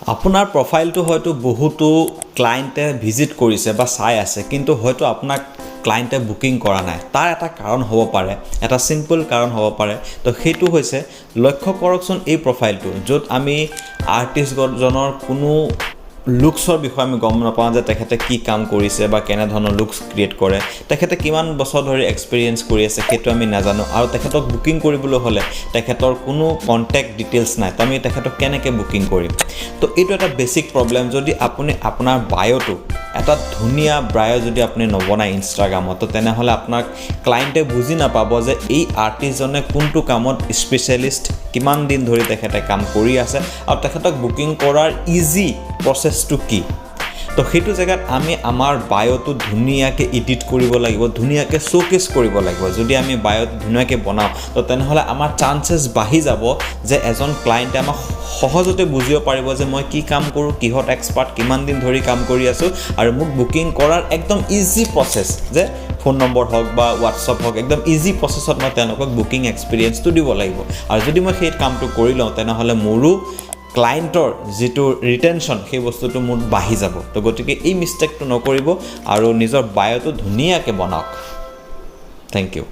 আপোনাৰ প্ৰফাইলটো হয়তো বহুতো ক্লায়েণ্টে ভিজিট কৰিছে বা চাই আছে কিন্তু হয়তো আপোনাক ক্লায়েণ্টে বুকিং কৰা নাই তাৰ এটা কাৰণ হ'ব পাৰে এটা সিম্পল কাৰণ হ'ব পাৰে তো সেইটো হৈছে লক্ষ্য কৰকচোন এই প্ৰফাইলটো য'ত আমি আৰ্টিষ্টজনৰ কোনো লুকছৰ বিষয়ে আমি গম নাপাওঁ যে তেখেতে কি কাম কৰিছে বা কেনে ধৰণৰ লুকছ ক্ৰিয়েট কৰে তেখেতে কিমান বছৰ ধৰি এক্সপেৰিয়েন্স কৰি আছে সেইটো আমি নাজানো আৰু তেখেতক বুকিং কৰিবলৈ হ'লে তেখেতৰ কোনো কন্টেক্ট ডিটেইলছ নাই তো আমি তেখেতক কেনেকৈ বুকিং কৰিম তো এইটো এটা বেসিক প্ৰবলেম যদি আপুনি আপোনাৰ বায়োটো এটা ধুনীয়া বায়ো যদি আপুনি নবনায় ইনষ্টাগ্ৰামত তো তেনেহ'লে আপোনাক ক্লায়েণ্টে বুজি নাপাব যে এই আৰ্টিষ্টজনে কোনটো কামত স্পেচিয়েলিষ্ট কিমান দিন ধৰি তেখেতে কাম কৰি আছে আৰু তেখেতক বুকিং কৰাৰ ইজি প্ৰচেছটো কি তো সেইটো জেগাত আমি আমাৰ বায়োটো ধুনীয়াকৈ এডিট কৰিব লাগিব ধুনীয়াকৈ শ্ব'কেছ কৰিব লাগিব যদি আমি বায়োটো ধুনীয়াকৈ বনাওঁ তো তেনেহ'লে আমাৰ চান্সেছ বাঢ়ি যাব যে এজন ক্লায়েণ্টে আমাক সহজতে বুজিব পাৰিব যে মই কি কাম কৰোঁ কিহত এক্সপাৰ্ট কিমান দিন ধৰি কাম কৰি আছোঁ আৰু মোক বুকিং কৰাৰ একদম ইজি প্ৰচেছ যে ফোন নম্বৰ হওক বা হোৱাটছআপ হওক একদম ইজি প্ৰচেছত মই তেওঁলোকক বুকিং এক্সপিৰিয়েঞ্চটো দিব লাগিব আৰু যদি মই সেই কামটো কৰি লওঁ তেনেহ'লে মোৰো ক্লায়েণ্টৰ যেটো ৰিটেনশন সেই বস্তুটো মোৰ বাঢ়ি যাব তো গতিকে এই মিষ্টেকটো নকৰিব আৰু নিজৰ বায়োটো ধুনীয়াকৈ বনাওক থ্যাংক ইউ